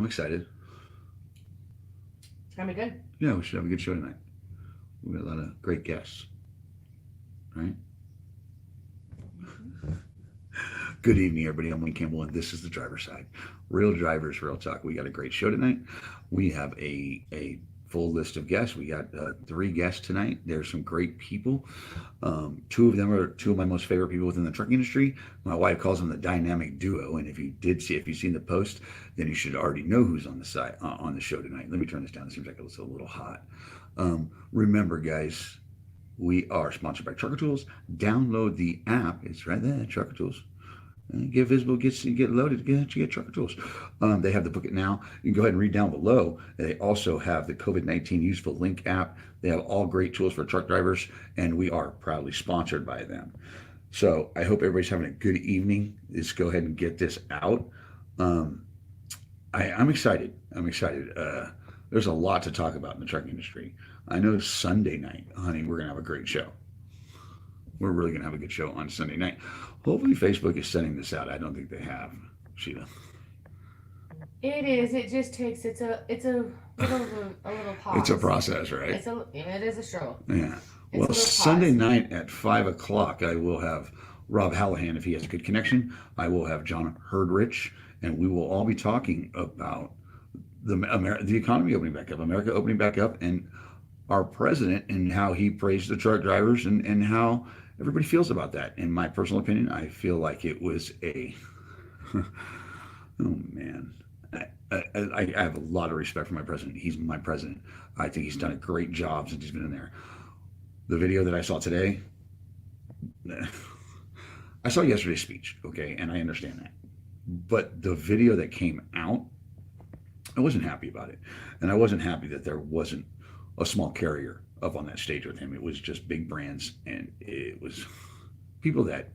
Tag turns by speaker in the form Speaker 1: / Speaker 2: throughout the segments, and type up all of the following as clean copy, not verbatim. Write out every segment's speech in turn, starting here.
Speaker 1: I'm excited.
Speaker 2: It's gonna be good.
Speaker 1: Yeah, we should have a good show tonight. We got a lot of great guests, right? Good evening, everybody. I'm Wayne Campbell, and this is the driver's side. Real drivers, real talk. We got a great show tonight. We have a full list of guests. We got three guests tonight. There's some great people. Two of them are two of my most favorite people within the trucking industry. My wife calls them the dynamic duo. And if you've seen the post, then you should already know who's on the side on the show tonight. Let me turn this down. It seems like it's a little hot. Remember, guys, we are sponsored by Trucker Tools. Download the app. It's right there, Trucker Tools. Get visible, get loaded, get Trucker Tools. They have the Book It Now. You can go ahead and read down below. They also have the COVID-19 Useful Link app. They have all great tools for truck drivers, and we are proudly sponsored by them. So I hope everybody's having a good evening. Let's go ahead and get this out. Um, I'm excited. I'm excited. There's a lot to talk about in the trucking industry. I know Sunday night, honey, we're going to have a great show. We're really going to have a good show on Sunday night. Hopefully Facebook is sending this out. I don't think they have, Sheila.
Speaker 2: It is. It just takes. It's a little
Speaker 1: It's a
Speaker 2: pause.
Speaker 1: process, right?
Speaker 2: It is a struggle.
Speaker 1: Yeah.
Speaker 2: It's
Speaker 1: Well,
Speaker 2: a little
Speaker 1: Sunday
Speaker 2: pause.
Speaker 1: night at 5 o'clock, I will have Rob Hallahan, if he has a good connection. I will have John Herdrich, and we will all be talking about the economy opening back up, America opening back up, and our president and how he praised the truck drivers and how everybody feels about that. In my personal opinion, I feel like it was a, oh man, I have a lot of respect for my president. He's my president. I think he's done a great job since he's been in there. The video that I saw today, I saw yesterday's speech, okay, and I understand that. But the video that came out, I wasn't happy about it. And I wasn't happy that there wasn't a small carrier up on that stage with him. It was just big brands, and it was people that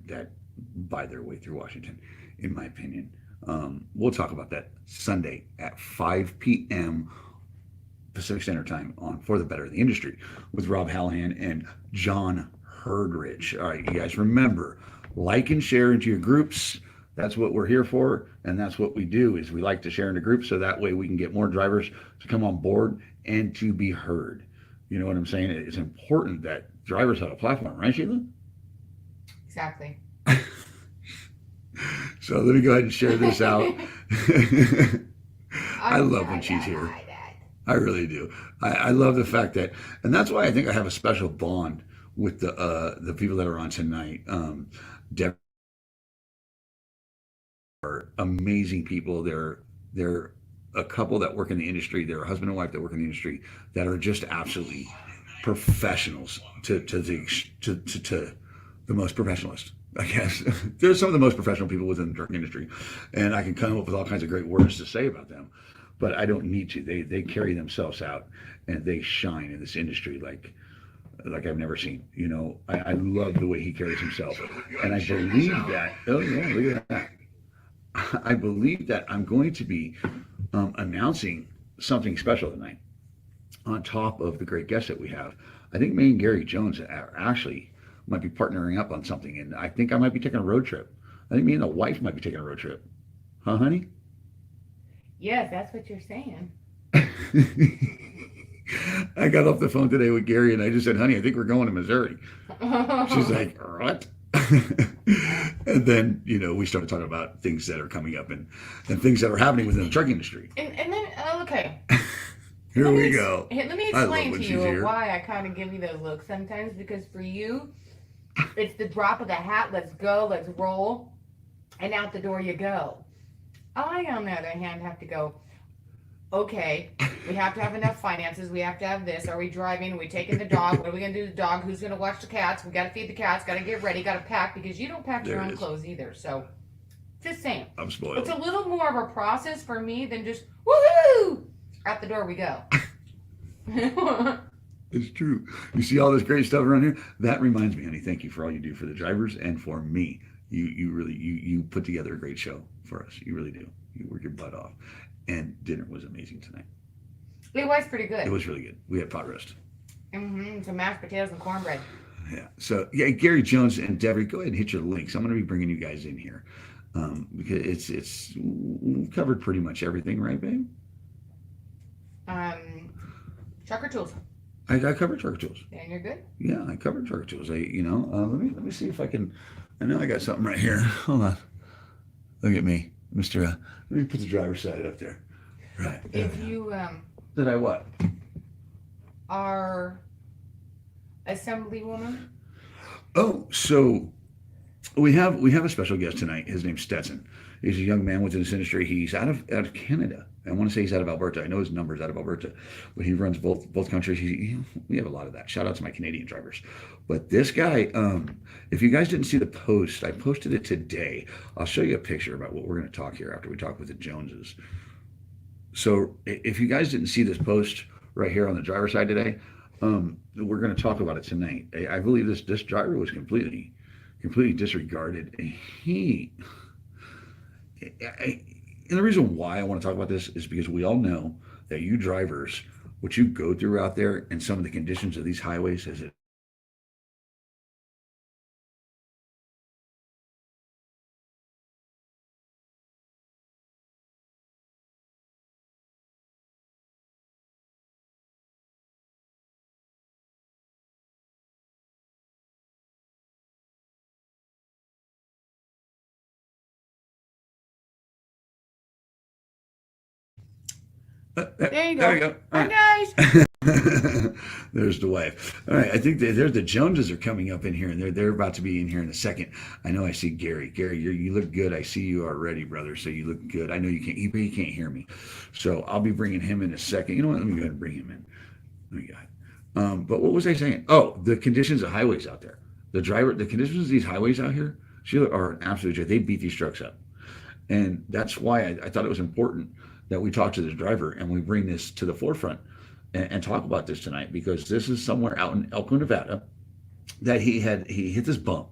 Speaker 1: buy their way through Washington, in my opinion. We'll talk about that Sunday at 5 p.m. Pacific Standard Time on For the Better of the Industry with Rob Hallahan and John Herdrich. All right, you guys, remember, like and share into your groups. That's what we're here for, and that's what we do is we like to share into groups so that way we can get more drivers to come on board and to be heard. You know what I'm saying? It's important that drivers have a platform, right, Sheila?
Speaker 2: Exactly.
Speaker 1: So let me go ahead and share this out. I
Speaker 2: I,
Speaker 1: love when
Speaker 2: I,
Speaker 1: she's here.
Speaker 2: I,
Speaker 1: I really do. I love the fact that, and that's why I think I have a special bond with the people that are on tonight. Devery are amazing people. They're a couple that work in the industry. They're a husband and wife that work in the industry that are just absolutely professionals to the most professionalist. I guess they're some of the most professional people within the trucking industry, and I can come up with all kinds of great words to say about them, but I don't need to. They carry themselves out, and they shine in this industry like I've never seen. You know, I love the way he carries himself, and I believe that. Oh yeah, look at that. I believe that I'm going to be announcing something special tonight on top of the great guests that we have. I think me and Gary Jones are actually might be partnering up on something, and I think I might be taking a road trip. I think me and the wife might be taking a road trip. Huh, honey?
Speaker 2: yes, that's what you're saying.
Speaker 1: I got off the phone today with Gary, and I just said, honey, I think we're going to Missouri. She's like, what? And then, we started talking about things that are coming up and things that are happening within the trucking industry.
Speaker 2: And then okay.
Speaker 1: Here we go.
Speaker 2: Let me
Speaker 1: I love
Speaker 2: explain
Speaker 1: when
Speaker 2: to
Speaker 1: she's
Speaker 2: you
Speaker 1: here.
Speaker 2: why I kind of give you those looks sometimes because for you, it's the drop of the hat. Let's go. Let's roll, and out the door you go. I, on the other hand, have to go. Okay, we have to have enough finances. We have to have this. Are we driving? Are we taking the dog? What are we gonna do to the dog? Who's gonna watch the cats? We gotta feed the cats. Gotta get ready. Gotta pack because you don't pack
Speaker 1: There
Speaker 2: your
Speaker 1: it
Speaker 2: own
Speaker 1: is.
Speaker 2: clothes either. So, just saying,
Speaker 1: I'm
Speaker 2: it's
Speaker 1: spoiled.
Speaker 2: a little more of a process for me than just woohoo. Out the door we go.
Speaker 1: It's true. You see all this great stuff around here? That reminds me, honey, thank you for all you do for the drivers and for me. You really you put together a great show for us. You really do. You work your butt off. And dinner was amazing tonight.
Speaker 2: It was pretty
Speaker 1: It
Speaker 2: good.
Speaker 1: was really good. We had pot roast.
Speaker 2: Some mashed potatoes and cornbread.
Speaker 1: Yeah. So yeah, Gary Jones and Devery, go ahead and hit your links. I'm going to be bringing you guys in here. Because it's we've covered pretty much everything, right, babe?
Speaker 2: Um, Trucker tools.
Speaker 1: I covered trucker tools.
Speaker 2: And you're good.
Speaker 1: Yeah, I covered trucker tools. Let me see if I can. I know I got something right here. Hold on. Look at me, Mister. Let me put the driver's side up there. Right.
Speaker 2: If you
Speaker 1: Did I what?
Speaker 2: are assemblywoman,
Speaker 1: Oh, so we have a special guest tonight. His name's Stetson. He's a young man within this industry. He's out of Canada. I want to say he's out of Alberta. I know his number's out of Alberta, but he runs both countries. We have a lot of that. Shout out to my Canadian drivers. But this guy, if you guys didn't see the post, I posted it today. I'll show you a picture about what we're going to talk here after we talk with the Joneses. So if you guys didn't see this post right here on the driver's side today, we're going to talk about it tonight. I believe this driver was completely disregarded. He, and the reason why I want to talk about this is because we all know that you drivers, what you go through out there, and some of the conditions of these highways, is it.
Speaker 2: there you
Speaker 1: There we
Speaker 2: go.
Speaker 1: go. All
Speaker 2: Hi
Speaker 1: right.
Speaker 2: guys.
Speaker 1: There's the wife. All right, I think there's the Joneses are coming up in here, and they're about to be in here in a second. I know I see Gary. Gary, you look good. I see you already, brother. So you look good. I know you can't. He can't hear me, so I'll be bringing him in a second. You know what? Let me go ahead and bring him in. Let me go ahead. But what was I saying? Oh, the conditions of highways out there. The conditions of these highways out here, Sheila, are an absolute joke. They beat these trucks up. And that's why I thought it was important that we talk to the driver and we bring this to the forefront and talk about this tonight, because this is somewhere out in Elko, Nevada, that he hit this bump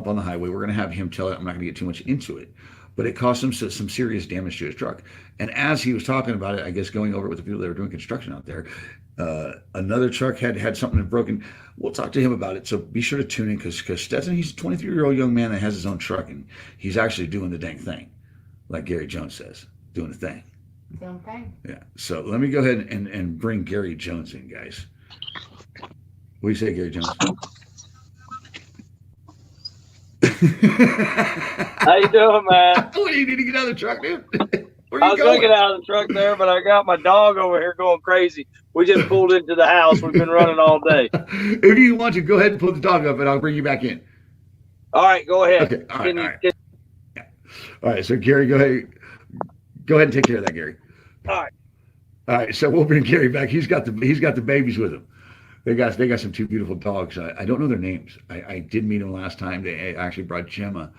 Speaker 1: on the highway. We're going to have him tell it. I'm not going to get too much into it, but it caused him some serious damage to his truck. And as he was talking about it, I guess going over it with the people that were doing construction out there, another truck had something broken. We'll talk to him about it. So be sure to tune in, because Stetson, he's a 23-year-old young man that has his own truck, and he's actually doing the dang thing, like Gary Jones says, doing the thing.
Speaker 2: Same thing.
Speaker 1: Yeah. So let me go ahead and bring Gary Jones in, guys. What do you say, Gary Jones?
Speaker 3: How you doing, man?
Speaker 1: What do you need to get out of the truck, dude? Where
Speaker 3: I
Speaker 1: are you
Speaker 3: was going to
Speaker 1: going?
Speaker 3: get out of the truck there, but I got my dog over here going crazy. We just pulled into the house. We've been running all day.
Speaker 1: If you want to, go ahead and pull the dog up, and I'll bring you back in.
Speaker 3: All right, go ahead.
Speaker 1: Okay. All right.
Speaker 3: Can you
Speaker 1: All right. All right. So Gary, go ahead and take care of that, Gary.
Speaker 3: All right.
Speaker 1: All right. So we'll bring Gary back. He's got the babies with him. They got some two beautiful dogs. I don't know their names. I did meet them last time. They actually brought Gemma,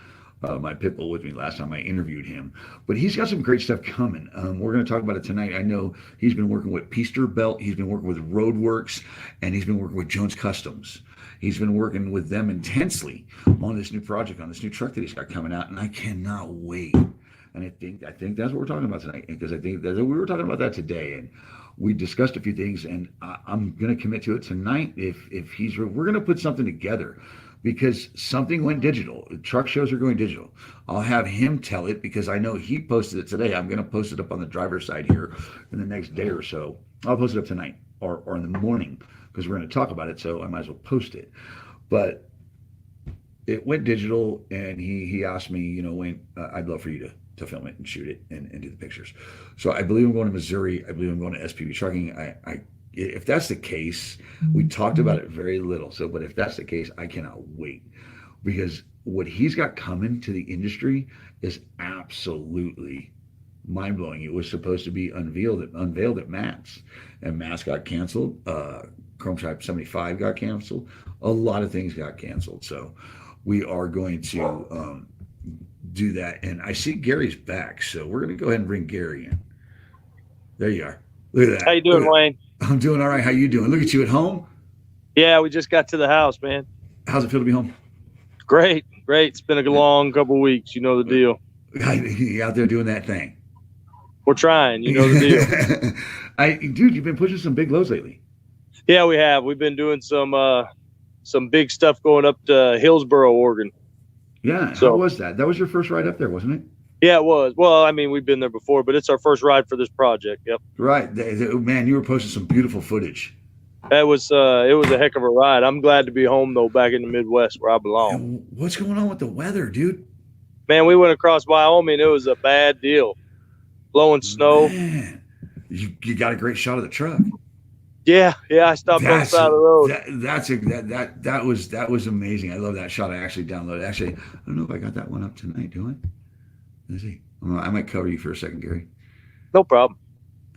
Speaker 1: my pit bull, with me last time I interviewed him. But he's got some great stuff coming. We're going to talk about it tonight. I know he's been working with Peasterbilt. He's been working with Roadworks, and he's been working with Jones Customs. He's been working with them intensely on this new project, on this new truck that he's got coming out, and I cannot wait. And I think that's what we're talking about tonight, because I think that we were talking about that today, and we discussed a few things, and I'm going to commit to it tonight. We're going to put something together, because something went digital. Truck shows are going digital. I'll have him tell it, because I know he posted it today. I'm going to post it up on the driver's side here in the next day or so. I'll post it up tonight or in the morning, because we're going to talk about it, so I might as well post it. But it went digital, and he asked me, Wayne, I'd love for you to film it and shoot it and do the pictures. So I believe I'm going to Missouri. I believe I'm going to SPV Trucking. If that's the case, we talked about it very little. So, but if that's the case, I cannot wait, because what he's got coming to the industry is absolutely mind blowing. It was supposed to be unveiled at Matt's, and Matt's got canceled. Chrome Type 75 got canceled. A lot of things got canceled. So we are going to do that. And I see Gary's back, so we're going to go ahead and bring Gary in. There you are. Look at that.
Speaker 3: How you doing, Wayne?
Speaker 1: I'm doing all right. How you doing? Look at you at home.
Speaker 3: Yeah, we just got to the house, man.
Speaker 1: How's it feel to be home?
Speaker 3: Great. It's been a long couple of weeks. You know the deal.
Speaker 1: You out there doing that thing?
Speaker 3: We're trying. You know the deal.
Speaker 1: Dude, you've been pushing some big loads lately.
Speaker 3: Yeah, we have. We've been doing some big stuff going up to Hillsboro, Oregon.
Speaker 1: Yeah. How
Speaker 3: So
Speaker 1: was that? That was your first ride up there, wasn't it?
Speaker 3: yeah, it was. Well, I mean, we've been there before, but it's our first ride for this project. Yep.
Speaker 1: Right. Man, you were posting some beautiful footage.
Speaker 3: That was it was a heck of a ride. I'm glad to be home though, back in the Midwest where I belong.
Speaker 1: And what's going on with the weather, dude?
Speaker 3: Man, we went across Wyoming. It was a bad deal. Blowing snow.
Speaker 1: Man, you got a great shot of the truck.
Speaker 3: Yeah, I stopped on the side of the road.
Speaker 1: That was amazing. I love that shot. I actually downloaded. Actually, I don't know if I got that one up tonight. Do I? Let's see. I might cover you for a second, Gary.
Speaker 3: No problem.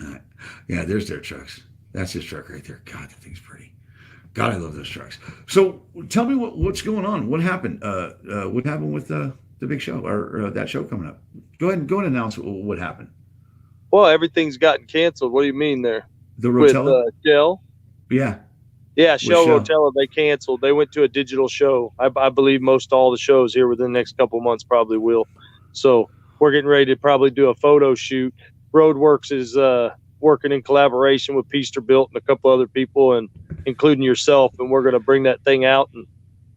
Speaker 1: All right. Yeah, there's their trucks. That's his truck right there. God, that thing's pretty. God, I love those trucks. So tell me what's going on. What happened? What happened with the big show or that show coming up? Go ahead and announce what happened.
Speaker 3: Well, everything's gotten canceled. What do you mean there?
Speaker 1: The Rotella?
Speaker 3: With Shell?
Speaker 1: Yeah.
Speaker 3: Yeah, Shell
Speaker 1: Shell?
Speaker 3: Rotella, they canceled. They went to a digital show. I believe most all the shows here within the next couple of months probably will. So we're getting ready to probably do a photo shoot. Roadworks is working in collaboration with Peasterbuilt and a couple other people, and including yourself, and we're going to bring that thing out and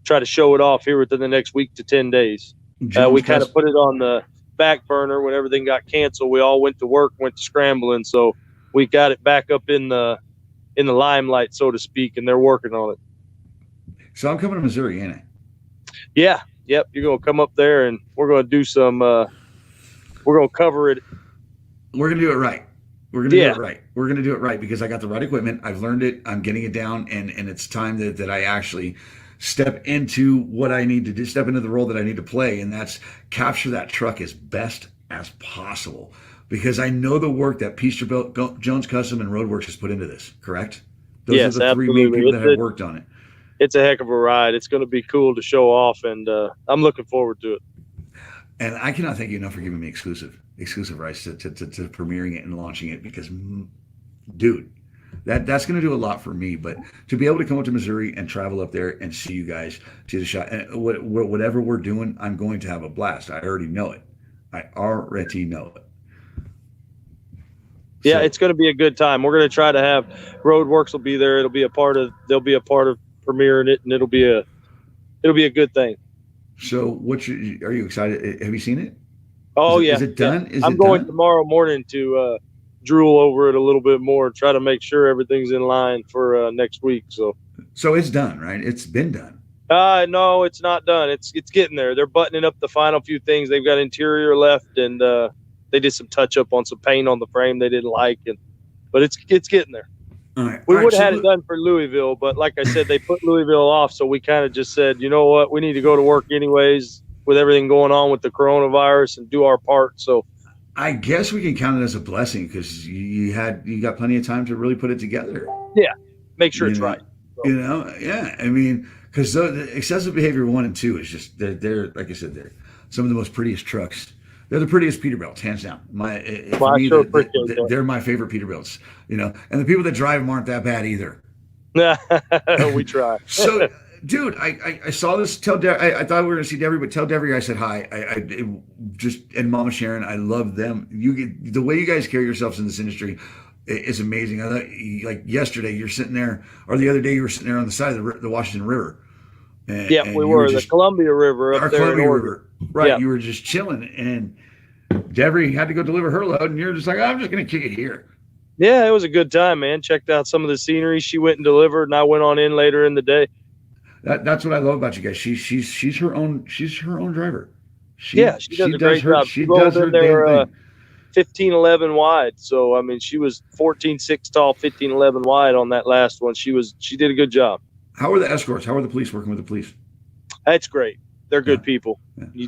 Speaker 3: try to show it off here within the next week to 10 days. We kind of put it on the back burner when everything got canceled. We all went to work, went to scrambling, so we got it back up in the limelight, so to speak, and they're working on it.
Speaker 1: So I'm coming to Missouri, ain't I?
Speaker 3: Yeah, yep. You're gonna come up there, and we're gonna do some. We're gonna cover it.
Speaker 1: We're gonna do it right. We're gonna do it right. We're gonna do it right because I got the right equipment. I've learned it. I'm getting it down, and it's time that I actually step into what I need to do. Step into the role that I need to play, and that's capture that truck as best as possible. Because I know the work that Peasterbuilt, Jones Custom, and Roadworks has put into this, correct? Those
Speaker 3: Yes,
Speaker 1: are the three main people that have worked on it.
Speaker 3: It's a heck of a ride. It's going to be cool to show off, and I'm looking forward to it.
Speaker 1: And I cannot thank you enough for giving me exclusive rights to premiering it and launching it because, dude, that's going to do a lot for me. But to be able to come up to Missouri and travel up there and see you guys, see the shot, and whatever we're doing, I'm going to have a blast. I already know it.
Speaker 3: Yeah,
Speaker 1: So,
Speaker 3: it's going to be a good time. We're going to try to have Roadworks will be there. They'll be a part of premiering it, and it'll be a good thing.
Speaker 1: So, are you excited? Have you seen it?
Speaker 3: Oh,
Speaker 1: Is it done?
Speaker 3: Yeah. I'm going tomorrow morning to drool over it a little bit more, try to make sure everything's in line for next week. So
Speaker 1: it's done, right? It's been done.
Speaker 3: No, it's not done. It's getting there. They're buttoning up the final few things. They've got interior left, and they did some touch up on some paint on the frame they didn't like, but it's getting there.
Speaker 1: All right.
Speaker 3: We would have had it done for Louisville, but like I said, they put Louisville off, so we kind of just said, you know what, we need to go to work anyways with everything going on with the coronavirus and do our part. So
Speaker 1: I guess we can count it as a blessing because you got plenty of time to really put it together.
Speaker 3: Yeah, make sure it's right. So.
Speaker 1: Yeah. I mean, because the excessive behavior 1 and 2 is just they're like I said, they're some of the most prettiest trucks. They're the prettiest Peterbilts, hands down. They're my favorite Peterbilts. And the people that drive them aren't that bad either.
Speaker 3: We try.
Speaker 1: So, dude, I saw this. I thought we were going to see Devery, but tell Devery I said hi. And Mama Sharon, I love them. The way you guys carry yourselves in this industry is amazing. I thought, like yesterday, you're sitting there, or the other day, you were sitting there on the side of the Washington River. And
Speaker 3: we were the Columbia River up there.
Speaker 1: Columbia River. Right,
Speaker 3: yeah.
Speaker 1: You were just chilling, and Devery had to go deliver her load, and you're just like, I'm just going to kick it here.
Speaker 3: Yeah, it was a good time, man. Checked out some of the scenery she went and delivered, and I went on in later in the day.
Speaker 1: That's what I love about you guys. She's her own driver.
Speaker 3: She does a great job. She does her damn thing. 1511 wide. So I mean, she was 14.6 tall, 1511 wide on that last one. She did a good job.
Speaker 1: How are the escorts? How are the police working with the police?
Speaker 3: That's great. They're good people. Yeah.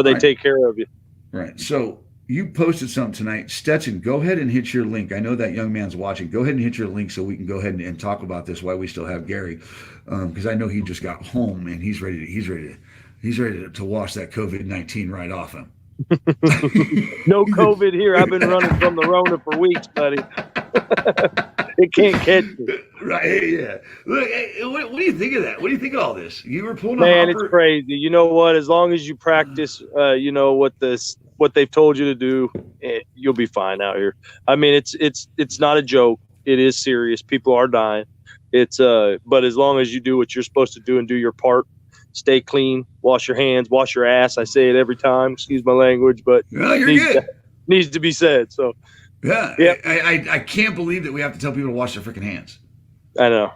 Speaker 3: They take care of you.
Speaker 1: Right. So you posted something tonight. Stetson, go ahead and hit your link. I know that young man's watching. Go ahead and hit your link so we can go ahead and talk about this while we still have Gary, because I know he just got home and he's ready to wash that COVID-19 right off him.
Speaker 3: No COVID here. I've been running from the Rona for weeks, buddy. It can't catch me.
Speaker 1: Right? Yeah. Look, what do you think of that? What do you think of all this? You were pulling a
Speaker 3: man,
Speaker 1: hopper.
Speaker 3: It's crazy. You know what? As long as you practice, what they've told you to do, you'll be fine out here. I mean, it's not a joke. It is serious. People are dying. But as long as you do what you're supposed to do and do your part, stay clean, wash your hands, wash your ass. I say it every time. Excuse my language, but
Speaker 1: No, you're good.
Speaker 3: Needs to be said. So
Speaker 1: yeah,
Speaker 3: Yep.
Speaker 1: I can't believe that we have to tell people to wash their freaking hands.
Speaker 3: I know.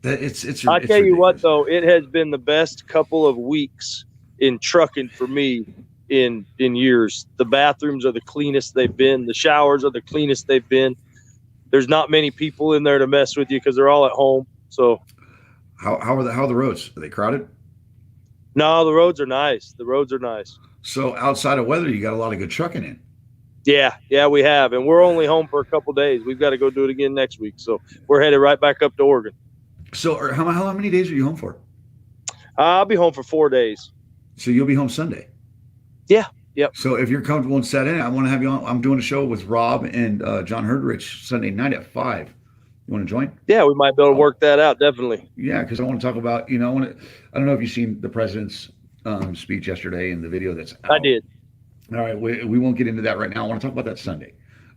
Speaker 1: It's
Speaker 3: I'll
Speaker 1: it's
Speaker 3: tell you what,
Speaker 1: ridiculous.
Speaker 3: though, it has been the best couple of weeks in trucking for me in years. The bathrooms are the cleanest they've been. The showers are the cleanest they've been. There's not many people in there to mess with you because they're all at home. So
Speaker 1: How are the roads? Are they crowded?
Speaker 3: no, the roads are nice. The roads are nice.
Speaker 1: So outside of weather, you got a lot of good trucking in.
Speaker 3: Yeah, we have. And we're only home for a couple days. We've got to go do it again next week. So we're headed right back up to Oregon.
Speaker 1: So how many days are you home for?
Speaker 3: I'll be home for 4 days.
Speaker 1: So you'll be home Sunday.
Speaker 3: Yeah. Yep.
Speaker 1: So if you're comfortable and set in, I want to have you on. I'm doing a show with Rob and John Herdrich Sunday night at 5. You want to join?
Speaker 3: Yeah, we might be able to work that out. Definitely.
Speaker 1: Yeah, because I want to talk about, I don't know if you've seen the president's speech yesterday and the video that's out.
Speaker 3: I did.
Speaker 1: All right, we won't get into that right now. I want to talk about that Sunday.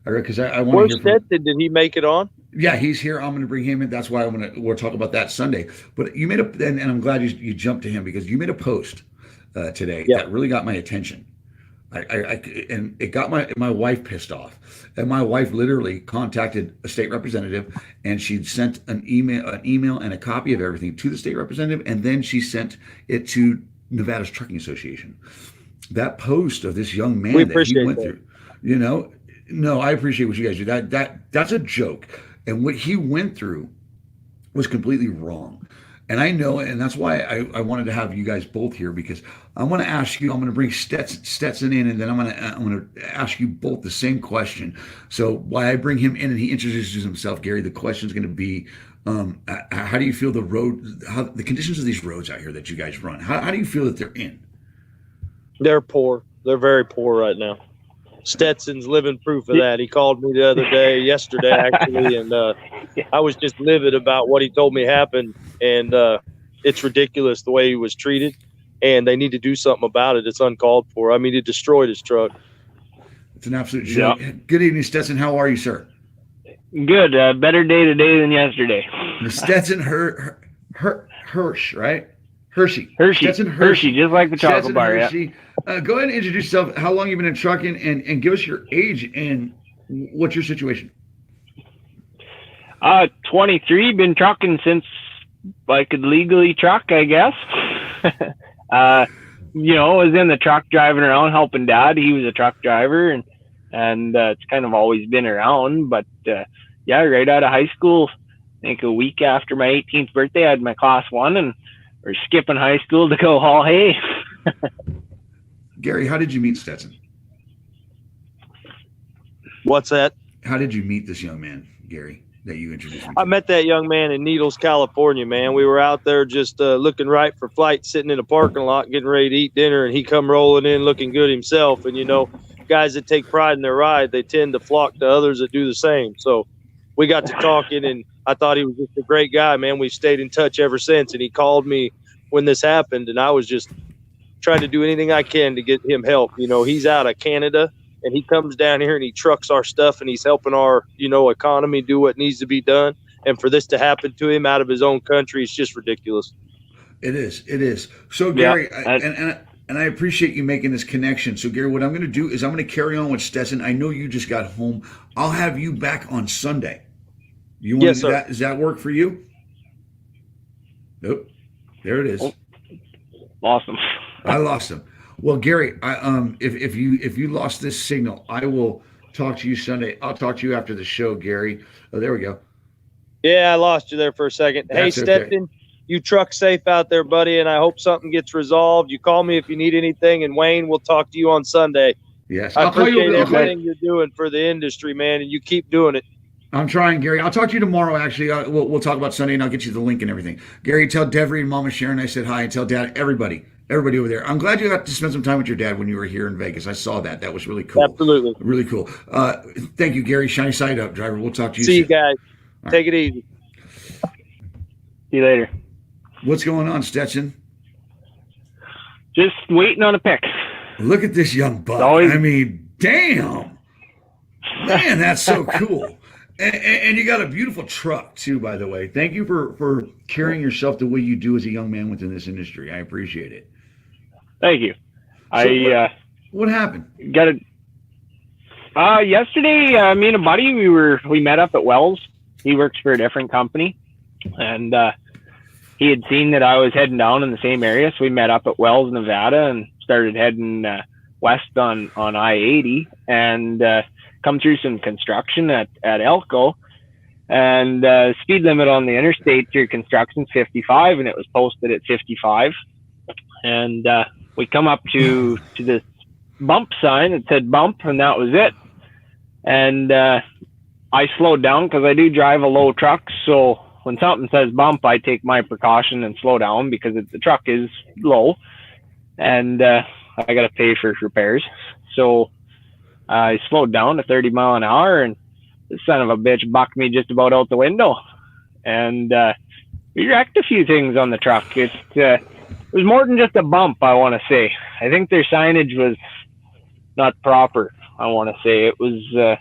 Speaker 1: All right, because I want
Speaker 3: Where's
Speaker 1: to hear from.
Speaker 3: Stetson? Did he make it on?
Speaker 1: Yeah, he's here. I'm going to bring him in. That's why we'll talk about that Sunday. But you made and I'm glad you jumped to him because you made a post today that really got my attention. And it got my wife pissed off. And my wife literally contacted a state representative, and she'd sent an email and a copy of everything to the state representative, and then she sent it to Nevada's Trucking Association. That post of this young man that he went through, no, I appreciate what you guys do. That's a joke, and what he went through was completely wrong. And I know, and that's why I wanted to have you guys both here, because I want to ask you. I'm going to bring Stetson in, and then I'm going to ask you both the same question. So why I bring him in and he introduces himself, Gary, the question is going to be, how do you feel the conditions of these roads out here that you guys run? How do you feel that they're in?
Speaker 3: They're poor. They're very poor right now. Stetson's living proof of that. He called me the other day, yesterday actually, and I was just livid about what he told me happened. And it's ridiculous the way he was treated, and they need to do something about it. It's uncalled for. I mean, he destroyed his truck.
Speaker 1: It's an absolute joke. Yeah. Good evening, Stetson. How are you, sir?
Speaker 4: Good. Better day today than yesterday.
Speaker 1: Stetson Hirsch, right? Hershey.
Speaker 4: Stetson Hershey, just like the chocolate bar.
Speaker 1: Hershey. Yeah. Go ahead and introduce yourself. How long you've been in trucking, and give us your age and what's your situation?
Speaker 4: 23. Been trucking since I could legally truck, I guess. Was in the truck driving around helping Dad. He was a truck driver, and it's kind of always been around. But right out of high school, I think a week after my 18th birthday, I had my class 1, and we're skipping high school to go haul hay.
Speaker 1: Gary, how did you meet Stetson?
Speaker 3: What's that?
Speaker 1: How did you meet this young man, Gary, that you introduced me to?
Speaker 3: I met that young man in Needles, California, man. We were out there just looking right for flights, sitting in a parking lot, getting ready to eat dinner, and he come rolling in looking good himself. And, guys that take pride in their ride, they tend to flock to others that do the same. So we got to talking, and I thought he was just a great guy, man. We've stayed in touch ever since, and he called me when this happened, and I was just trying to do anything I can to get him help. He's out of Canada, and he comes down here and he trucks our stuff, and he's helping our, economy do what needs to be done. And for this to happen to him out of his own country, it's just ridiculous.
Speaker 1: It is. So, Gary, and I appreciate you making this connection. So, Gary, what I'm going to do is I'm going to carry on with Stetson. I know you just got home. I'll have you back on Sunday. You want to do that? Does that work for you? Nope. There it is.
Speaker 4: Oh, awesome.
Speaker 1: I lost him. Well, Gary, if you lost this signal, I will talk to you Sunday. I'll talk to you after the show, Gary. Oh, there we go.
Speaker 3: Yeah, I lost you there for a second. Hey, Stetson, you truck safe out there, buddy, and I hope something gets resolved. You call me if you need anything, and Wayne, we'll talk to you on Sunday.
Speaker 1: Yes.
Speaker 3: I appreciate everything you're doing for the industry, man, and you keep doing it.
Speaker 1: I'm trying, Gary. I'll talk to you tomorrow, actually. We'll talk about Sunday, and I'll get you the link and everything. Gary, tell Devery and Mama Sharon I said hi, and tell Dad, everybody over there. I'm glad you got to spend some time with your dad when you were here in Vegas. I saw that. That was really cool.
Speaker 3: Absolutely.
Speaker 1: Really cool. Thank you, Gary. Shiny side up, driver. We'll talk to you soon.
Speaker 3: See you guys. Take it easy.
Speaker 4: See you later.
Speaker 1: What's going on, Stetson?
Speaker 4: Just waiting on a pick.
Speaker 1: Look at this young buck. I mean, damn. Man, that's so cool. And you got a beautiful truck too, by the way. Thank you for carrying yourself the way you do as a young man within this industry. I appreciate it.
Speaker 4: Thank you.
Speaker 1: So
Speaker 4: I
Speaker 1: what happened?
Speaker 4: got it. Yesterday, me and a buddy, we met up at Wells. He works for a different company, and he had seen that I was heading down in the same area, so we met up at Wells, Nevada, and started heading west on I-80, and come through some construction at Elko. And speed limit on the interstate through construction's 55, and it was posted at 55. And we come up to this bump sign that said bump, and that was it. And I slowed down because I do drive a low truck, so when something says bump, I take my precaution and slow down because the truck is low, and I got to pay for repairs. So I slowed down to 30 mile an hour, and the son of a bitch bucked me just about out the window. And we wrecked a few things on the truck. It was more than just a bump, I want to say. I think their signage was not proper, I want to say. It was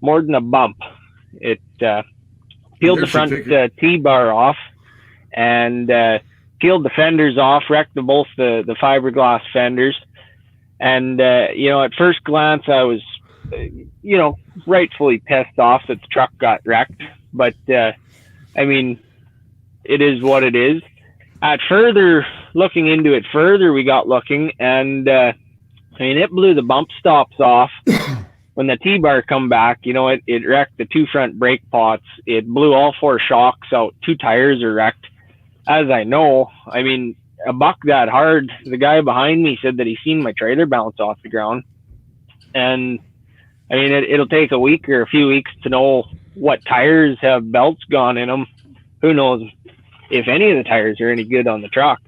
Speaker 4: more than a bump. It peeled the front T-bar off and peeled the fenders off, wrecked both the fiberglass fenders. And, at first glance, I was, rightfully pissed off that the truck got wrecked. But, it is what it is. Looking into it further, we got looking, and, it blew the bump stops off. When the T-bar come back, it wrecked the two front brake pots. It blew all four shocks out. 2 tires are wrecked. As I know, a buck that hard, the guy behind me said that he seen my trailer bounce off the ground. And, it'll take a week or a few weeks to know what tires have belts gone in them. Who knows if any of the tires are any good on the truck.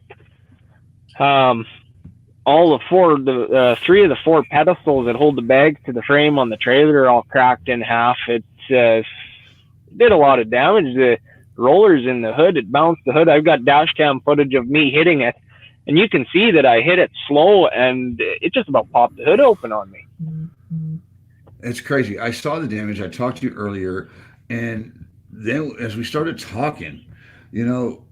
Speaker 4: Three of the 4 pedestals that hold the bags to the frame on the trailer are all cracked in half. It did a lot of damage. The rollers in the hood, it bounced the hood. I've got dash cam footage of me hitting it, and you can see that I hit it slow, and it just about popped the hood open on me.
Speaker 1: It's crazy. I saw the damage. I talked to you earlier, and then as we started talking, you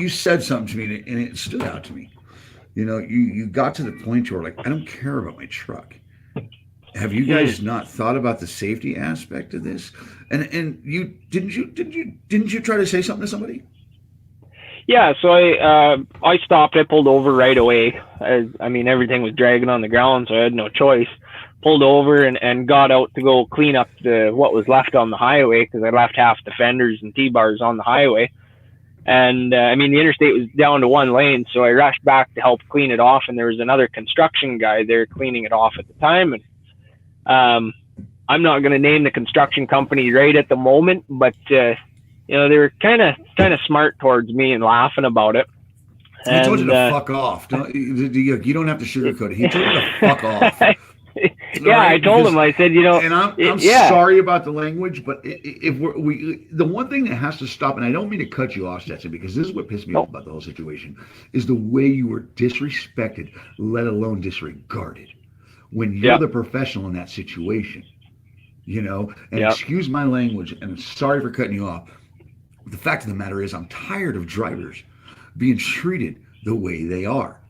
Speaker 1: said something to me, and it stood out to me. You got to the point where like, I don't care about my truck. Have you guys not thought about the safety aspect of this? And you didn't you try to say something to somebody?
Speaker 4: Yeah, so I stopped. I pulled over right away. Everything was dragging on the ground, so I had no choice. Pulled over and got out to go clean up what was left on the highway, because I left half the fenders and T-bars on the highway. And the interstate was down to 1 lane, so I rushed back to help clean it off. And there was another construction guy there cleaning it off at the time. And I'm not going to name the construction company right at the moment, but they were kind of smart towards me and laughing about it.
Speaker 1: He told you to fuck off. You don't have to sugarcoat it. He told you to fuck off.
Speaker 4: Yeah, right? I told him. I said,
Speaker 1: and I'm sorry about the language, but if the one thing that has to stop, and I don't mean to cut you off, Stetson, because this is what pissed me off about the whole situation, is the way you were disrespected, let alone disregarded, when you're the professional in that situation. And excuse my language, and I'm sorry for cutting you off. The fact of the matter is, I'm tired of drivers being treated the way they are.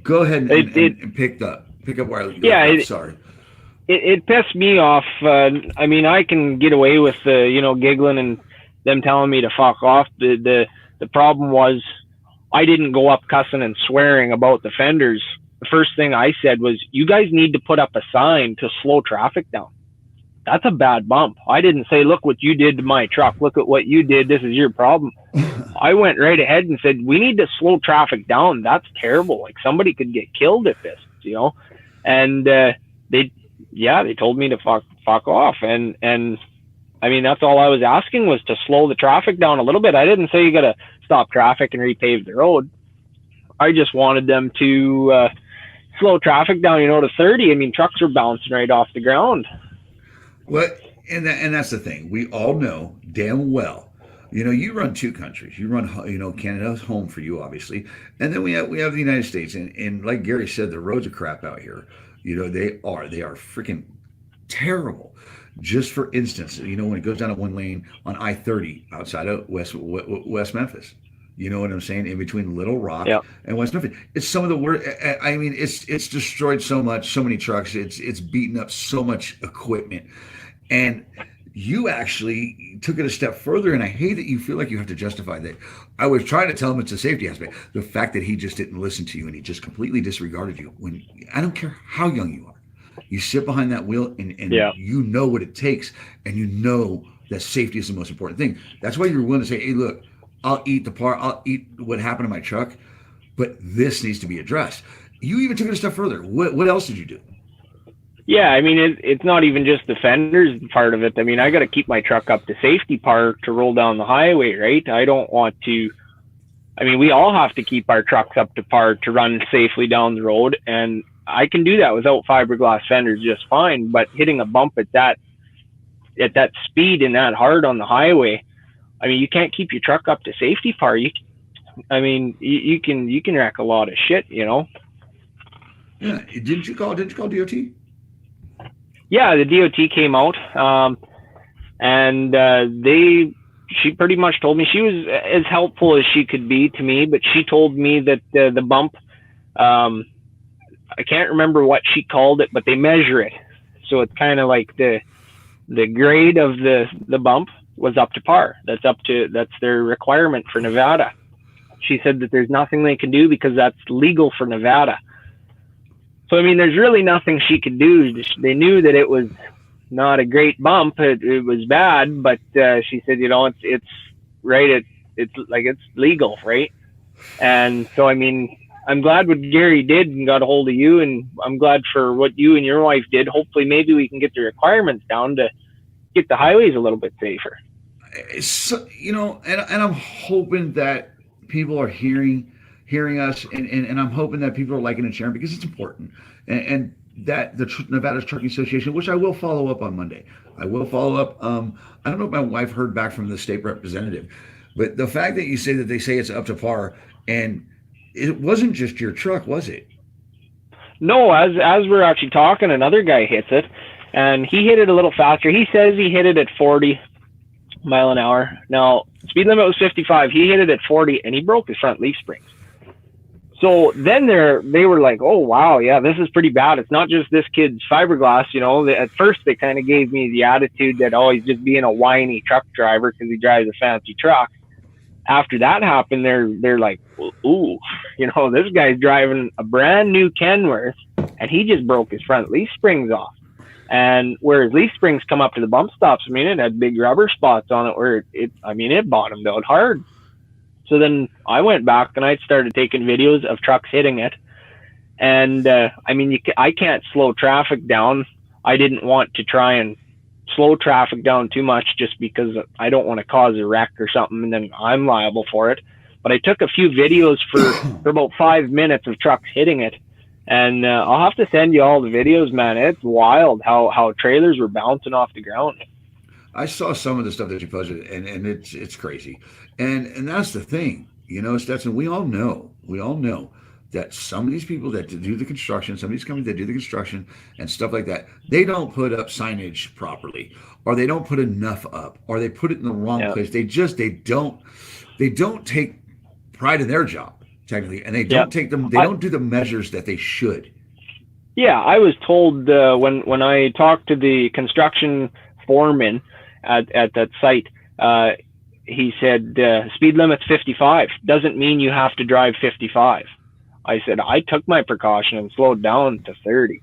Speaker 1: Go ahead and pick up where you're sorry.
Speaker 4: It pissed me off. I can get away with giggling and them telling me to fuck off. The problem was I didn't go up cussing and swearing about the fenders. The first thing I said was, you guys need to put up a sign to slow traffic down. That's a bad bump. I didn't say, look what you did to my truck. Look at what you did. This is your problem. I went right ahead and said, we need to slow traffic down. That's terrible. Like, somebody could get killed if this, And they told me to fuck off. And that's all I was asking, was to slow the traffic down a little bit. I didn't say you got to stop traffic and repave the road. I just wanted them to slow traffic down, to 30. Trucks are bouncing right off the ground.
Speaker 1: Well, and that's the thing. We all know damn well. You run 2 countries. You run, Canada's home for you, obviously, and then we have the United States. And like Gary said, the roads are crap out here. They are freaking terrible. Just for instance, when it goes down to one lane on I-30 outside of West Memphis. You know what I'm saying? In between Little Rock
Speaker 4: Yeah.
Speaker 1: and West Memphis, it's some of the worst. I mean, it's destroyed so many trucks. It's beaten up so much equipment, and you actually took it a step further. And I hate that you feel like you have to justify that. I was trying to tell him it's a safety aspect. The fact that he just didn't listen to you and he just completely disregarded you. When I don't care how young you are, you sit behind that wheel and you know what it takes, and you know that safety is the most important thing. That's why you're willing to say, "Hey, look, I'll eat I'll eat what happened to my truck, but this needs to be addressed." You even took it a step further. What else did you do?
Speaker 4: Yeah, I mean, it's not even just the fenders part of it. I mean, I got to keep my truck up to safety par to roll down the highway, right? I don't want to. I mean, we all have to keep our trucks up to par to run safely down the road, and I can do that without fiberglass fenders just fine. But hitting a bump at that speed and that hard on the highway, I mean, you can't keep your truck up to safety par. You can wreck a lot of shit,
Speaker 1: Yeah. Didn't you call DOT?
Speaker 4: Yeah, the DOT came out, and she pretty much told me she was as helpful as she could be to me, but she told me that the bump, I can't remember what she called it, but they measure it. So it's kind of like the grade of the bump was up to par. That's their requirement for Nevada. She said that there's nothing they can do because that's legal for Nevada. So, I mean, there's really nothing she could do. They knew that it was not a great bump. It was bad, but she said, it's right. It's legal, right? And so, I mean, I'm glad what Gary did and got a hold of you, and I'm glad for what you and your wife did. Hopefully, maybe we can get the requirements down to get the highways a little bit safer.
Speaker 1: So, and I'm hoping that people are hearing us, and I'm hoping that people are liking and sharing because it's important, and that the Nevada Trucking Association, which I will follow up on Monday. I will follow up. I don't know if my wife heard back from the state representative, but the fact that you say that they say it's up to par, and it wasn't just your truck, was it?
Speaker 4: No, as we're actually talking, another guy hits it, and he hit it a little faster. He says he hit it at 40 mile an hour. Now, speed limit was 55. He hit it at 40, and he broke his front leaf springs. So then they were like, "Oh wow, yeah, this is pretty bad. It's not just this kid's fiberglass." At first they kind of gave me the attitude that, "Oh, he's just being a whiny truck driver because he drives a fancy truck." After that happened, they're like, "Ooh, this guy's driving a brand new Kenworth, and he just broke his front leaf springs off." And where his leaf springs come up to the bump stops, I mean, it had big rubber spots on it where it bottomed out hard. So then I went back and I started taking videos of trucks hitting it. And, I can't slow traffic down. I didn't want to try and slow traffic down too much just because I don't want to cause a wreck or something and then I'm liable for it. But I took a few videos for about 5 minutes of trucks hitting it. And I'll have to send you all the videos, man. It's wild how trailers were bouncing off the ground.
Speaker 1: I saw some of the stuff that you posted, and it's crazy. And that's the thing, Stetson, we all know that some of these people that do the construction, some of these companies that do the construction and stuff like that, they don't put up signage properly, or they don't put enough up, or they put it in the wrong place. They don't take pride in their job, technically, and they don't don't do the measures that they should.
Speaker 4: Yeah, I was told when I talked to the construction foreman at that site, he said speed limit's 55. Doesn't mean you have to drive 55. I said I took my precaution and slowed down to 30.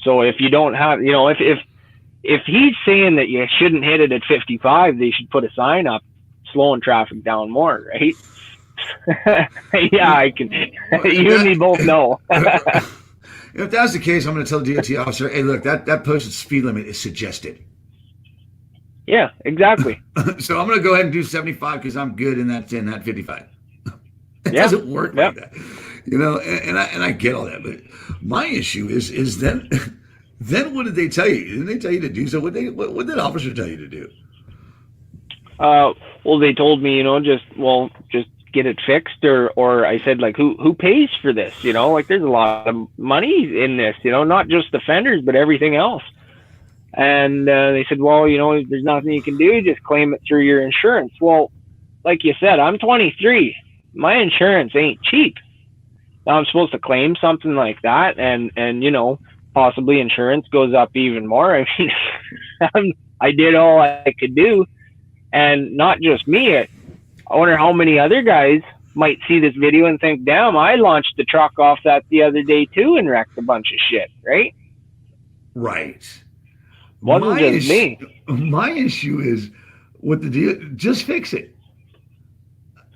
Speaker 4: So if you don't have, if he's saying that you shouldn't hit it at 55, they should put a sign up slowing traffic down more, right? Yeah, I can. You and me both know.
Speaker 1: If that's the case, I'm going to tell the DOT officer, "Hey, look, that posted speed limit is suggested."
Speaker 4: Yeah, exactly.
Speaker 1: So I'm going to go ahead and do 75 because I'm good in that 55. It doesn't work like that, and I get all that. But my issue is then what did they tell you? Didn't they tell you to do so? What did that officer tell you to do?
Speaker 4: Well, they told me, just get it fixed, or I said, like, who pays for this? Like, there's a lot of money in this, not just the fenders, but everything else. And they said, well, there's nothing you can do. Just claim it through your insurance. Well, like you said, I'm 23. My insurance ain't cheap. Now I'm supposed to claim something like that, and possibly insurance goes up even more. I mean, I did all I could do, and not just me. I wonder how many other guys might see this video and think, damn, I launched the truck off that the other day too and wrecked a bunch of shit, right?
Speaker 1: Right.
Speaker 4: Wasn't just me.
Speaker 1: My issue is with the deal, just fix it.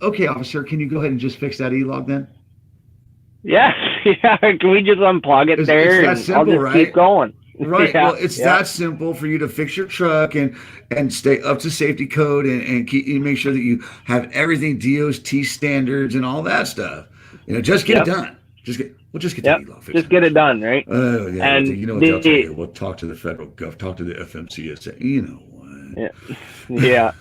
Speaker 1: Okay, officer, can you go ahead and just fix that E-log then?
Speaker 4: Yeah. Can we just unplug it there
Speaker 1: that
Speaker 4: and
Speaker 1: simple,
Speaker 4: I'll just
Speaker 1: right?
Speaker 4: keep going?
Speaker 1: Right.
Speaker 4: Yeah,
Speaker 1: Well, it's that simple for you to fix your truck and stay up to safety code and keep you make sure that you have everything DOT standards and all that stuff. Just get it done. Just get the E-log fixed.
Speaker 4: Just get it done, right?
Speaker 1: Oh yeah.
Speaker 4: And
Speaker 1: what they'll tell you. We'll talk to the federal gov, talk to the FMCSA. You know what?
Speaker 4: Yeah.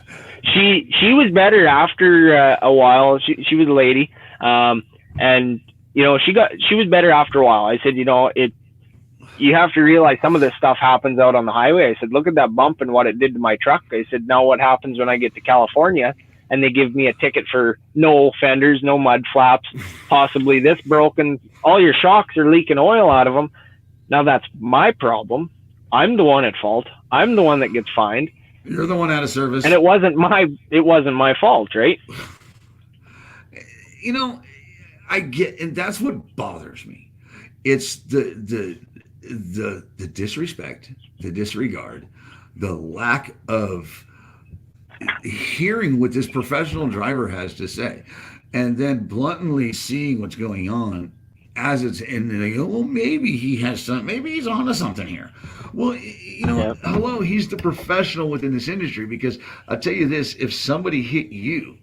Speaker 4: She was better after a while. She was a lady, and she was better after a while. I said, you have to realize some of this stuff happens out on the highway. I said, look at that bump and what it did to my truck. I said, now what happens when I get to California and they give me a ticket for no fenders, no mud flaps, possibly this broken, all your shocks are leaking oil out of them. Now that's my problem. I'm the one at fault. I'm the one that gets fined.
Speaker 1: You're the one out of service.
Speaker 4: And it wasn't my fault, right?
Speaker 1: I get, and that's what bothers me. It's the disrespect, the disregard, the lack of hearing what this professional driver has to say, and then bluntly seeing what's going on as it's, and they go, well, maybe he has some, maybe he's onto something here. Well, hello, he's the professional within this industry, because I'll tell you this, if somebody hit you,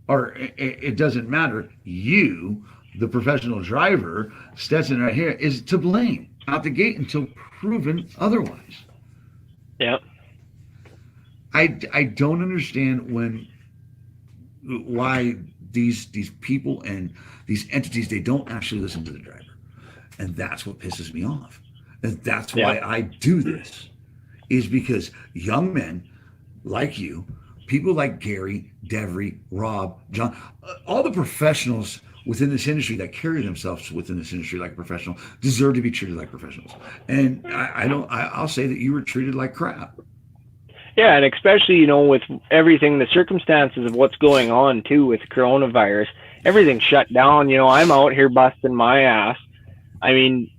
Speaker 1: or it doesn't matter, you, the professional driver, Stetson right here, is to blame out the gate until proven otherwise.
Speaker 4: Yeah.
Speaker 1: I don't understand why these people and these entities, they don't actually listen to the driver. And that's what pisses me off. And that's why I do this, is because young men like you, people like Gary, Devery, Rob, John, all the professionals within this industry that carry themselves within this industry like a professional deserve to be treated like professionals. And I'll say that you were treated like crap.
Speaker 4: Yeah, and especially, with everything, the circumstances of what's going on too with coronavirus, everything's shut down. I'm out here busting my ass. I mean,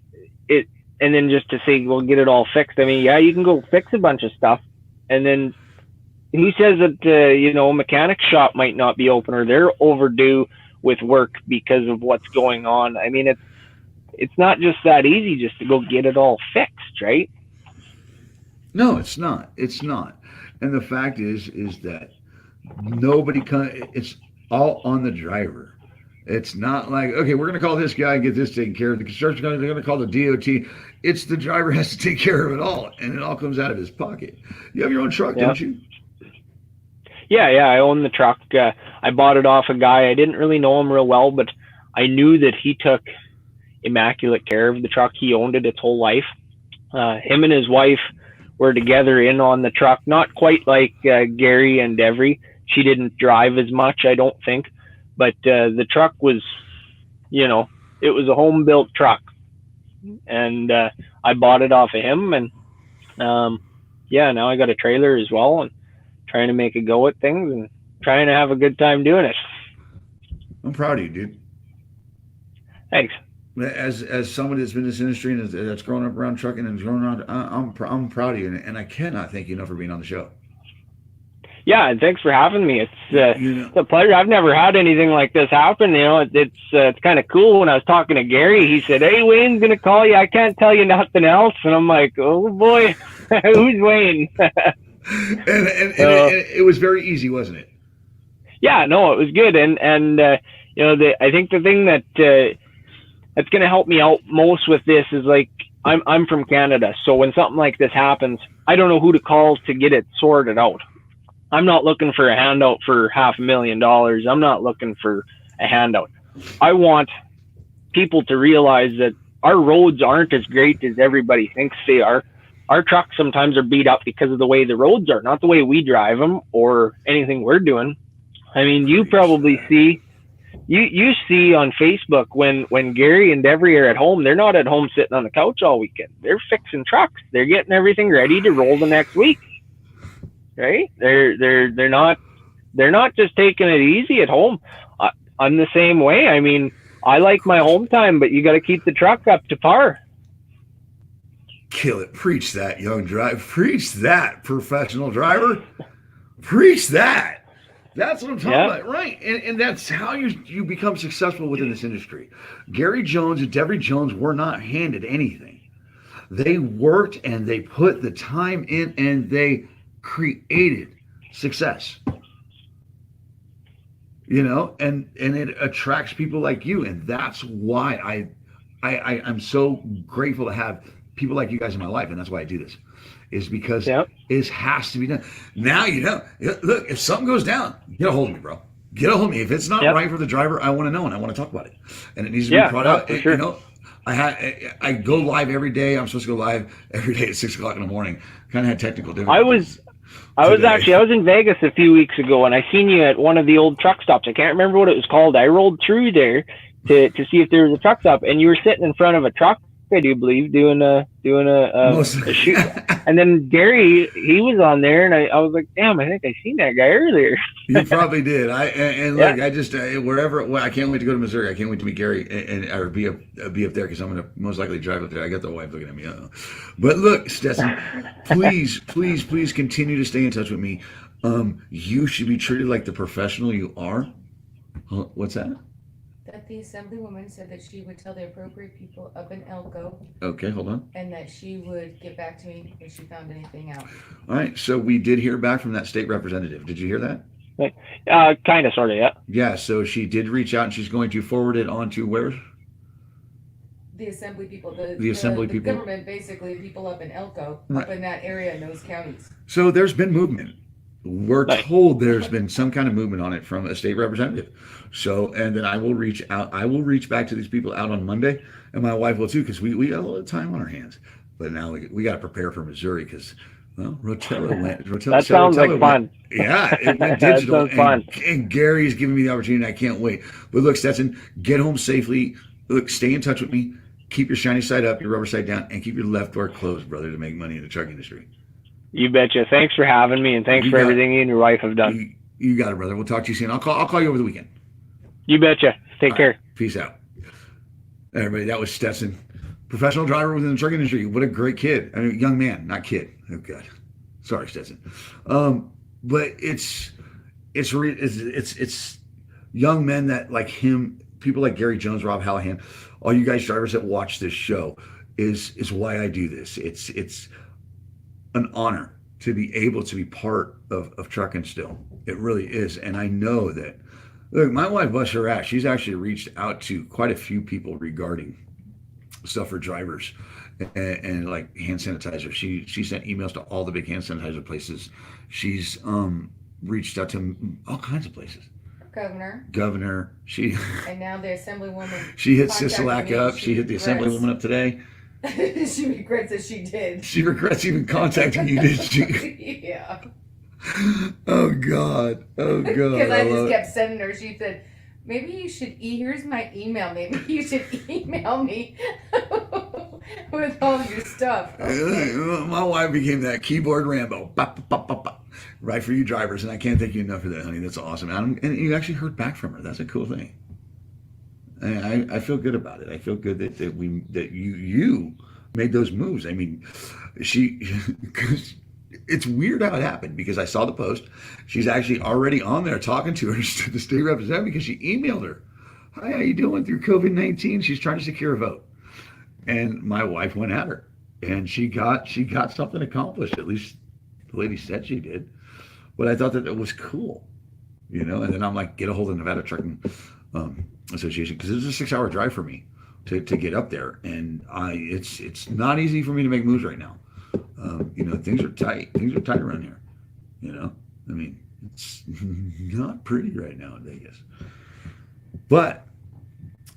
Speaker 4: and then just to say, we'll get it all fixed. I mean, yeah, you can go fix a bunch of stuff, and then who says that a mechanic shop might not be open, or they're overdue with work because of what's going on? I mean, it's not just that easy just to go get it all fixed, right?
Speaker 1: No, it's not. It's not. And the fact is that it's all on the driver. It's not like, okay, we're going to call this guy and get this taken care of. The construction company, they're going to call the DOT. It's the driver has to take care of it all, and it all comes out of his pocket. You have your own truck, don't you?
Speaker 4: Yeah, I own the truck. I bought it off a guy. I didn't really know him real well, but I knew that he took immaculate care of the truck. He owned it its whole life. Him and his wife were together in on the truck, not quite like Gary and Devery. She didn't drive as much, I don't think, but the truck was, it was a home-built truck, and I bought it off of him, and now I got a trailer as well, and trying to make a go at things and trying to have a good time doing it.
Speaker 1: I'm proud of you, dude.
Speaker 4: Thanks.
Speaker 1: As somebody that's been in this industry and that's grown up around trucking and grown around, I'm proud of you, and I cannot thank you enough for being on the show.
Speaker 4: Yeah, and thanks for having me. It's a pleasure. I've never had anything like this happen. It's kind of cool. When I was talking to Gary, he said, "Hey, Wayne's gonna call you. I can't tell you nothing else." And I'm like, "Oh boy, who's Wayne?"
Speaker 1: and it was very easy, wasn't it?
Speaker 4: Yeah, no, it was good. And I think the thing that's going to help me out most with this is, like, I'm from Canada. So when something like this happens, I don't know who to call to get it sorted out. I'm not looking for a handout for $500,000. I'm not looking for a handout. I want people to realize that our roads aren't as great as everybody thinks they are. our trucks sometimes are beat up because of the way the roads are, not the way we drive them or anything we're doing. I mean, you probably see, you see on Facebook when Gary and Devery are at home, they're not at home sitting on the couch all weekend. They're fixing trucks. They're getting everything ready to roll the next week. Right? They're not just taking it easy at home. I'm the same way. I mean, I like my home time, but you got to keep the truck up to par.
Speaker 1: Kill it. Preach that, young driver. Preach that, professional driver. Preach that. That's what I'm talking about, right? And that's how you become successful within this industry. Gary Jones and Devery Jones were not handed anything. They worked and they put the time in and they created success. You know, and it attracts people like you, and that's why I'm so grateful to have people like you guys in my life, and that's why I do this. Is because it has to be done. Now, you know, look, if something goes down, get a hold of me, bro. Get a hold of me. If it's not right for the driver, I want to know and I want to talk about it. And it needs to be brought out.
Speaker 4: Sure.
Speaker 1: You know, I go live every day. I'm supposed to go live every day at 6 o'clock in the morning. Kind of had technical difficulties.
Speaker 4: I was in Vegas a few weeks ago, and I seen you at one of the old truck stops. I can't remember what it was called. I rolled through there to see if there was a truck stop, and you were sitting in front of a truck, I do believe, doing a shoot. And then Gary, he was on there, and I was like, damn, I think I seen that guy earlier.
Speaker 1: You probably did. Look, I just wherever. Well, I can't wait to go to Missouri. I can't wait to meet Gary or be up there because I'm gonna most likely drive up there. I got the wife looking at me. But look, Stetson, please continue to stay in touch with me. You should be treated like the professional you are. What's that?
Speaker 2: That the assemblywoman said that she would tell the appropriate people up in Elko.
Speaker 1: Okay, hold on.
Speaker 2: And that she would get back to me if she found anything out.
Speaker 1: All right, so we did hear back from that state representative. Did you hear that?
Speaker 4: Kind of, sort of, yeah.
Speaker 1: Yeah, so she did reach out, and she's going to forward it on to where?
Speaker 2: The assembly people.
Speaker 1: The assembly people.
Speaker 2: Government, basically, people up in Elko, up in that area in those counties.
Speaker 1: So there's been movement. We're told there's been some kind of movement on it from a state representative. So, and then I will reach out. I will reach back to these people out on Monday, and my wife will too, because we got a little time on our hands. But now we got to prepare for Missouri because, well, Rotella went.
Speaker 4: That sounds like fun.
Speaker 1: Yeah, it went digital.
Speaker 4: That sounds fun.
Speaker 1: And Gary's giving me the opportunity. I can't wait. But look, Stetson, get home safely. Look, stay in touch with me. Keep your shiny side up, your rubber side down, and keep your left door closed, brother, to make money in the truck industry.
Speaker 4: You betcha. Thanks for having me, and thanks for everything you and your wife have done.
Speaker 1: You got it, brother. We'll talk to you soon. I'll call you over the weekend.
Speaker 4: You betcha. Take care.
Speaker 1: Right. Peace out. Everybody, that was Stetson, professional driver within the truck industry. What a great kid. I mean, young man, not kid. Oh, God. Sorry, Stetson. But it's young men that like him, people like Gary Jones, Rob Hallahan, all you guys drivers that watch this show is why I do this. It's an honor to be able to be part of trucking still. It really is. And I know that, look, my wife busts her ass. She's actually reached out to quite a few people regarding stuff for drivers and like hand sanitizer. She sent emails to all the big hand sanitizer places. She's reached out to all kinds of places. Governor. She
Speaker 2: and now the assemblywoman.
Speaker 1: She hit Sisolak up. She hit the assemblywoman up today.
Speaker 2: She regrets that she did.
Speaker 1: She regrets even contacting you, did she?
Speaker 2: Yeah.
Speaker 1: Oh God.
Speaker 2: Because I just kept sending her. She said, maybe you should, here's my email. Maybe you should email me with all your stuff. Okay.
Speaker 1: My wife became that keyboard Rambo. Bop, bop, bop, bop. Right for you drivers. And I can't thank you enough for that, honey. That's awesome. And you actually heard back from her. That's a cool thing. I feel good about it. I feel good that you made those moves. I mean, it's weird how it happened because I saw the post. She's actually already on there talking to her, the state representative, because she emailed her. Hi, how you doing through COVID-19? She's trying to secure a vote. And my wife went at her and she got something accomplished. At least the lady said she did. But I thought that it was cool, you know? And then I'm like, get a hold of Nevada Trucking Association, because it's a 6-hour drive for me to get up there. And it's not easy for me to make moves right now. You know, things are tight. Things are tight around here. You know, I mean, it's not pretty right now in Vegas. But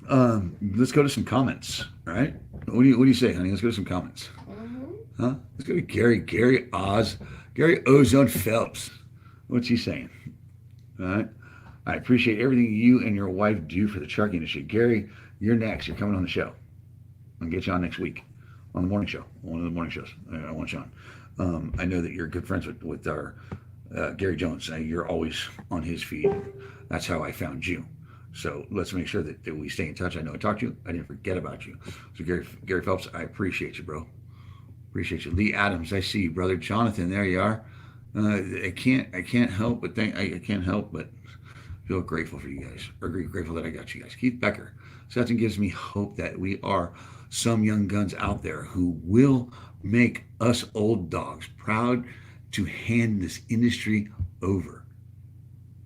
Speaker 1: let's go to some comments. All right, what do you say, honey? Let's go to some comments. Huh? It's gonna be Gary Ozone Phelps. What's he saying? All right. I appreciate everything you and your wife do for the trucking industry. Gary, you're next. You're coming on the show. I'll get you on next week on the morning show, one of the morning shows. I want you on. I know that you're good friends with our Gary Jones. You're always on his feed. That's how I found you. So let's make sure that we stay in touch. I know I talked to you. I didn't forget about you. So Gary Phelps, I appreciate you, bro. Appreciate you. Lee Adams, I see you, brother. Jonathan, there you are. I can't help but I can't help but feel grateful for you guys. Or grateful that I got you guys. Keith Becker. So that gives me hope that we are some young guns out there who will make us old dogs proud to hand this industry over.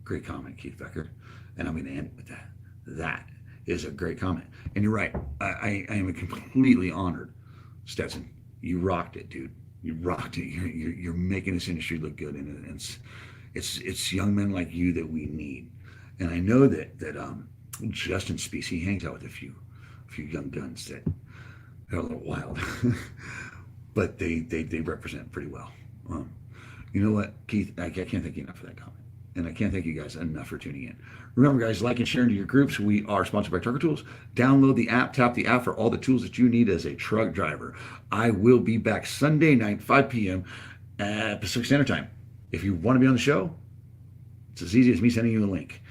Speaker 1: Great comment, Keith Becker. And I'm going to end it with that. That is a great comment. And you're right. I am completely honored, Stetson. You rocked it, dude. You rocked it. You're making this industry look good, and it's young men like you that we need. And I know that Justin Speece, he hangs out with a few young guns that are a little wild, but they represent pretty well. You know what, Keith? I can't thank you enough for that comment, and I can't thank you guys enough for tuning in. Remember, guys, like and share into your groups. We are sponsored by Trucker Tools. Download the app, tap the app for all the tools that you need as a truck driver. I will be back Sunday night, 5 p.m. at Pacific Standard Time. If you want to be on the show, it's as easy as me sending you a link.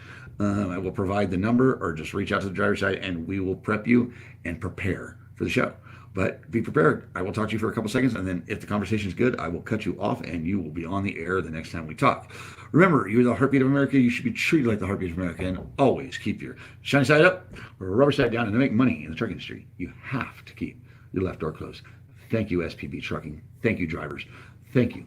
Speaker 1: I will provide the number, or just reach out to the driver's side, and we will prep you and prepare for the show. But be prepared. I will talk to you for a couple seconds, and then if the conversation is good, I will cut you off, and you will be on the air the next time we talk. Remember, you're the heartbeat of America. You should be treated like the heartbeat of America, and always keep your shiny side up or rubber side down. And to make money in the truck industry, you have to keep your left door closed. Thank you, SPB Trucking. Thank you, drivers. Thank you